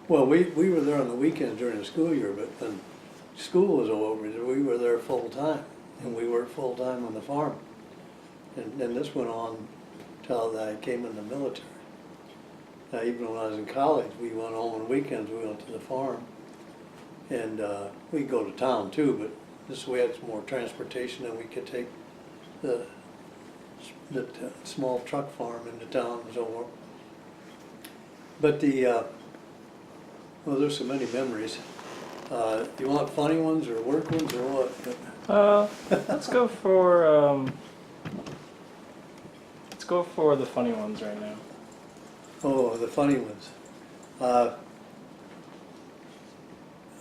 Well, we were there on the weekends during the school year, but when school was over, we were there full time, and we worked full time on the farm. And this went on till I came in the military. Now, even when I was in college, we went home on weekends, we went to the farm. And we'd go to town too, but this way had some more transportation, and we could take the small truck farm into town and so forth. But well, there's so many memories. You want funny ones or work ones or what? Let's go for the funny ones right now. Oh, the funny ones.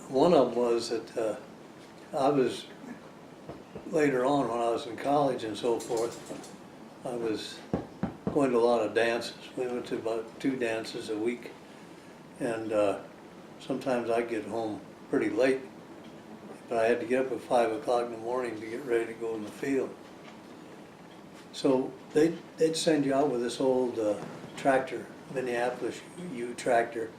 One of them was that I was, later on when I was in college and so forth, I was going to a lot of dances. We went to about 2 dances a week, and sometimes I'd get home pretty late, but I had to get up at 5 o'clock in the morning to get ready to go in the field. So they'd send you out with this old tractor, Minneapolis U tractor,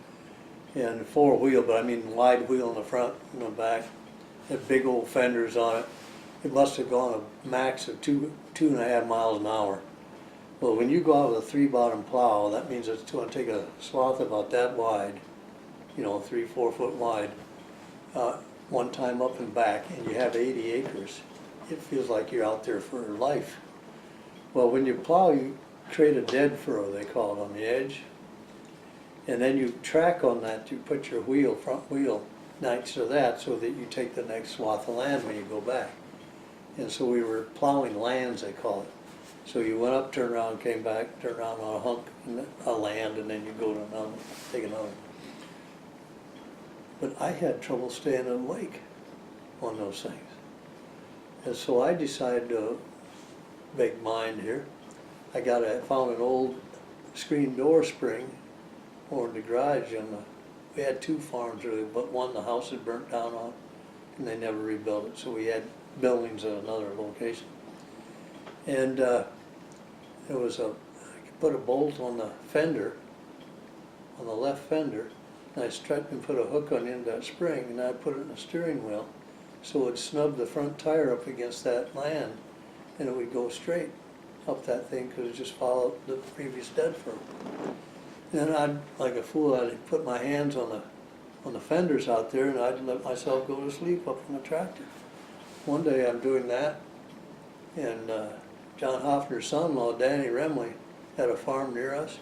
and 4-wheel, but I mean wide wheel in the front and the back. Had big old fenders on it. It must have gone a max of 2.5 miles an hour. Well, when you go out with a 3-bottom plow, that means it's going to take a swath about that wide, you know, 3-4 foot wide, one time up and back, and you have 80 acres. It feels like you're out there for life. Well, when you plow, you create a dead furrow, they call it, on the edge. And then you track on that, you put your wheel, front wheel, next to that so that you take the next swath of land when you go back. And so we were plowing lands, they call it. So you went up, turned around, came back, turned around on a hunk of land, and then you go to another, take another. But I had trouble staying awake on those things. And so I decided to make mine here. I found an old screen door spring over in the garage, and we had 2 farms really, but one the house had burnt down on, and they never rebuilt it, so we had buildings at another location. And there was I could put a bolt on the fender, on the left fender, and I stretched and put a hook on the end of that spring, and I put it in the steering wheel, so it would snub the front tire up against that land, and it would go straight up that thing because it just followed the previous dead furrow. And I'd, like a fool, I'd put my hands on the fenders out there, and I'd let myself go to sleep up on the tractor. One day I'm doing that, and John Hoffner's son-in-law, Danny Remley, had a farm near us.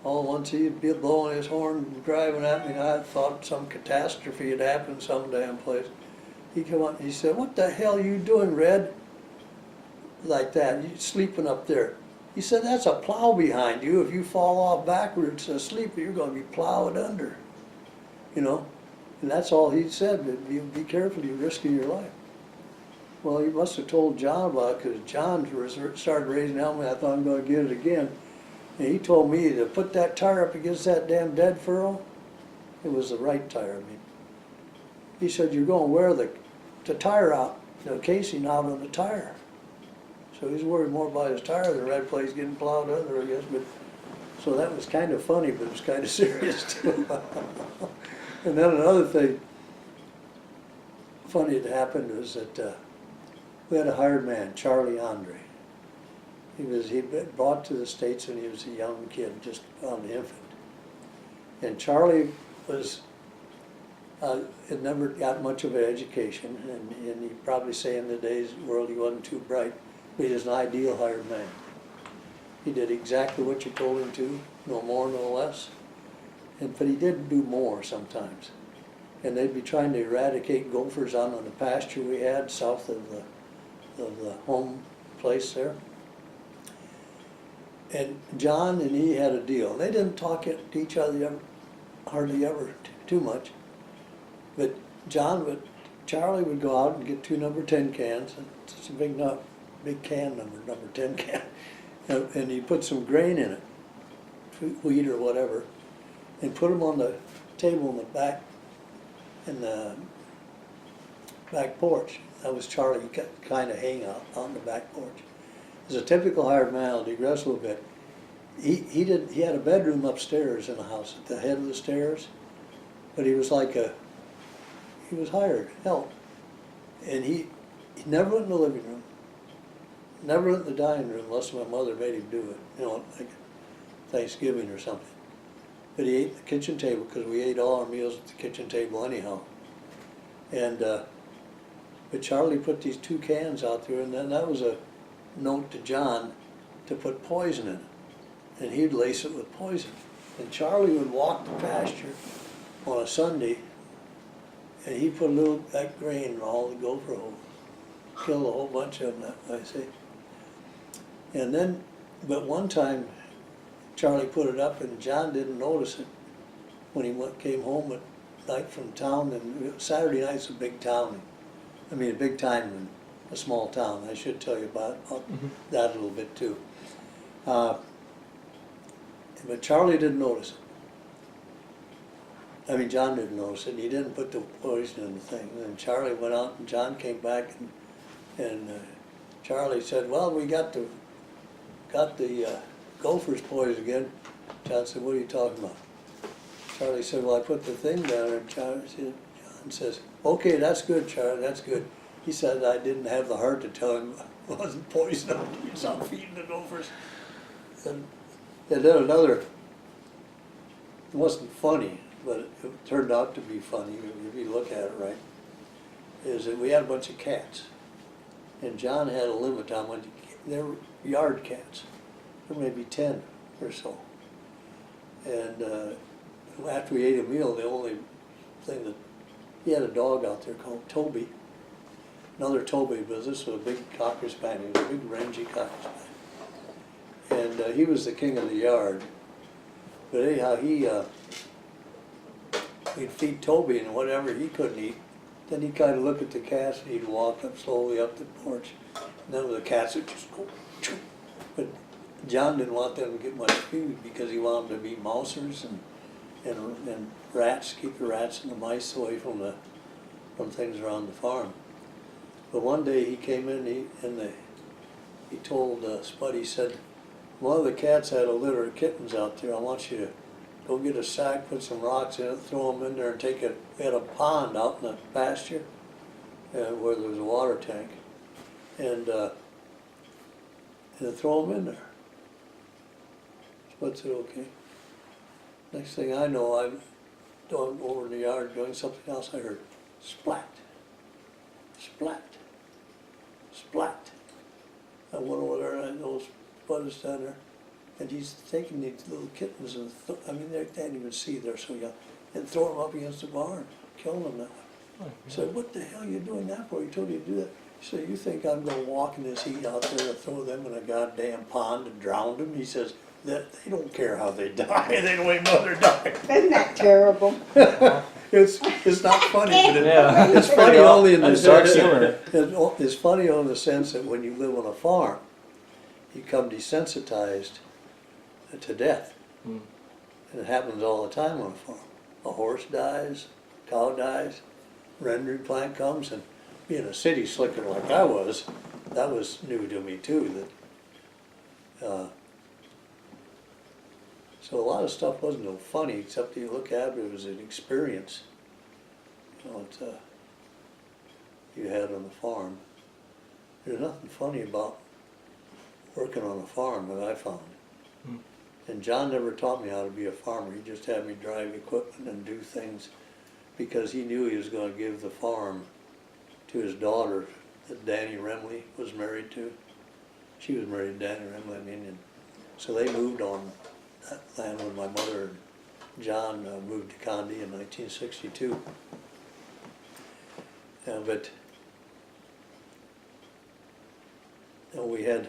All once he'd be blowing his horn and driving at me, and I thought some catastrophe had happened some damn place. He came up and he said, "What the hell are you doing, Red?" Like that, you sleeping up there. He said, "That's a plow behind you. If you fall off backwards asleep, you're going to be plowed under." You know, and that's all he said. Be careful, you're risking your life. Well, he must have told John about it, because John started raising hell. I thought, I'm going to get it again. And he told me to put that tire up against that damn dead furrow. It was the right tire, I mean. He said, "You're going to wear the tire out, the casing out on the tire." So he's worried more about his tire than Red Place getting plowed under, I guess. But so that was kind of funny, but it was kind of serious too. And then another thing funny that happened was that we had a hired man, Charlie Andre. He'd been brought to the States when he was a young kid, just an infant. And Charlie had never got much of an education, and he'd probably say in today's world he wasn't too bright. He was an ideal hired man. He did exactly what you told him to, no more, no less. But he did do more sometimes. And they'd be trying to eradicate gophers out on the pasture we had south of the home place there. And John and he had a deal. They didn't talk to each other hardly ever too much. But Charlie would go out and get 2 number 10 cans. It's a big can number 10 can, and he put some grain in it, wheat or whatever, and put them on the table in the back porch. That was Charlie. He kind of hang out on the back porch. As a typical hired man, I'll digress a little bit. He had a bedroom upstairs in the house at the head of the stairs, but he was like he was hired help, and he never went in the living room, never went in the dining room unless my mother made him do it, you know, like Thanksgiving or something. But he ate at the kitchen table because we ate all our meals at the kitchen table anyhow. And but Charlie put these 2 cans out there, and then that was a note to John to put poison in it, and he'd lace it with poison. And Charlie would walk the pasture on a Sunday, and he put a little that grain in all the gopher holes, killed a whole bunch of them that way, see. And then, but one time, Charlie put it up, and John didn't notice it when he came home at night from town. And Saturday night's a big town. I mean, a big time in a small town. I should tell you about that a little bit too. But Charlie didn't notice it. I mean, John didn't notice it. And he didn't put the poison in the thing. And then Charlie went out, and John came back, and Charlie said, "Well, we got the gophers poisoned again." John said, "What are you talking about?" Charlie said, "Well, I put the thing down," and John says, "Okay, that's good, Charlie, that's good." He said, "I didn't have the heart to tell him it wasn't poison. He's out feeding the gophers." And then another, it wasn't funny, but it turned out to be funny if you look at it right, is that we had a bunch of cats. And John had a limit on when they were yard cats. There may be 10 or so. And after we ate a meal, the only thing that, he had a dog out there called Toby, another Toby, but this was a big Cocker Spaniel, a big rangy Cocker Spaniel. And he was the king of the yard. But anyhow, we'd feed Toby and whatever he couldn't eat. Then he'd kind of look at the cats, and he'd walk up slowly up the porch. And then the cats would just go, choo. But John didn't want them to get much food because he wanted them to be mousers and rats, keep the rats and the mice away from things around the farm. But one day he came in, he told Spud, he said, "One of the cats had a litter of kittens out there. I want you to go get a sack, put some rocks in it, throw them in there, and take it." We had a pond out in the pasture where there was a water tank, and throw them in there. Spud said, "Okay." Next thing I know, I'm going over in the yard doing something else. I heard splat, splat, splat. I went over there, and I know Spud is down there, and he's taking these little kittens, and I mean, they can't even see, they're so young, and throw them up against the barn, killing them that way. I said, "What the hell are you doing that for? He told you to do that." He said, "You think I'm going to walk in this heat out there and throw them in a goddamn pond and drown them?" He says, "That they don't care how they die. They don't even know they're dying." Isn't that terrible? It's not funny, but Yeah. it's funny only in the That's dark sense humor. it's funny on the sense that when you live on a farm, you become desensitized to death. Mm. And it happens all the time on a farm. A horse dies, a cow dies, rendering plant comes, and being a city slicker like I was, that was new to me too. So a lot of stuff wasn't no funny, except you look at it as an experience, you know, you had on the farm. There's nothing funny about working on a farm that I found. Mm. And John never taught me how to be a farmer. He just had me drive equipment and do things because he knew he was going to give the farm to his daughter that Danny Remley was married to. She was married to Danny Remley, I mean, and so they moved on that land when my mother and John moved to Conde in 1962. But you know, we had,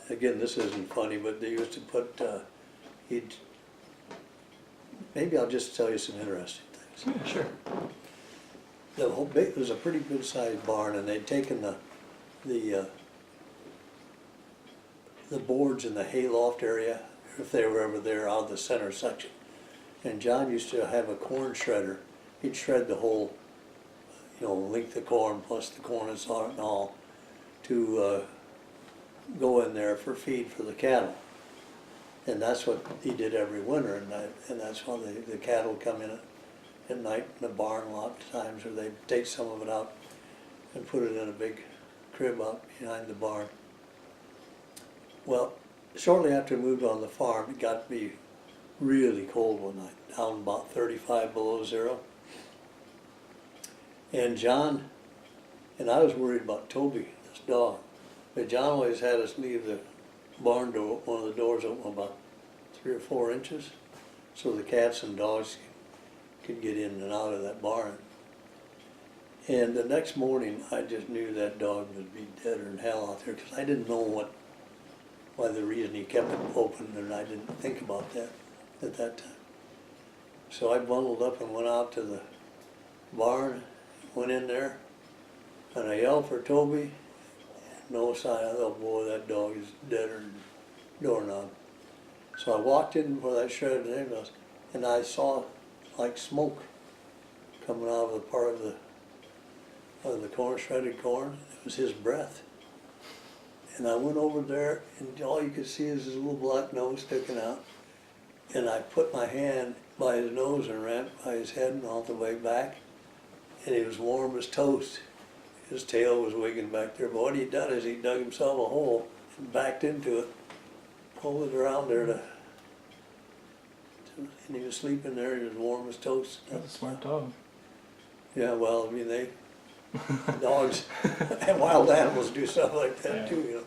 again, this isn't funny, but they used to put, maybe I'll just tell you some interesting things. Yeah, sure. The whole it was a pretty good sized barn, and they'd taken the boards in the hayloft area, if they were ever there, out of the center section. And John used to have a corn shredder. He'd shred the whole, you know, length of corn plus the corn that's on it and all, to go in there for feed for the cattle. And that's what he did every winter, and that's why the cattle come in at night in the barn a lot of times, or they take some of it out and put it in a big crib out behind the barn. Well, shortly after we moved on the farm, it got to be really cold one night, down about 35 below zero. And John, and I was worried about Toby, this dog, but John always had us leave the barn door, one of the doors open about 3 or 4 inches, so the cats and dogs could get in and out of that barn. And the next morning, I just knew that dog would be deader than hell out there, because I didn't know why the reason he kept it open, and I didn't think about that at that time. So I bundled up and went out to the barn, went in there, and I yelled for Toby. No sign. I thought, boy, that dog is deader than doorknob. So I walked in for that shredded ambulance, and I saw like smoke coming out of the part of the corn, shredded corn. It was his breath. And I went over there, and all you could see is his little black nose sticking out. And I put my hand by his nose and ran by his head and all the way back, and he was warm as toast. His tail was wigging back there, but what he'd done is he dug himself a hole and backed into it, pulled it around there and he was sleeping there. He was warm as toast. That's a smart dog. Yeah, well, I mean, dogs and wild animals do stuff like that Yeah. too, you know.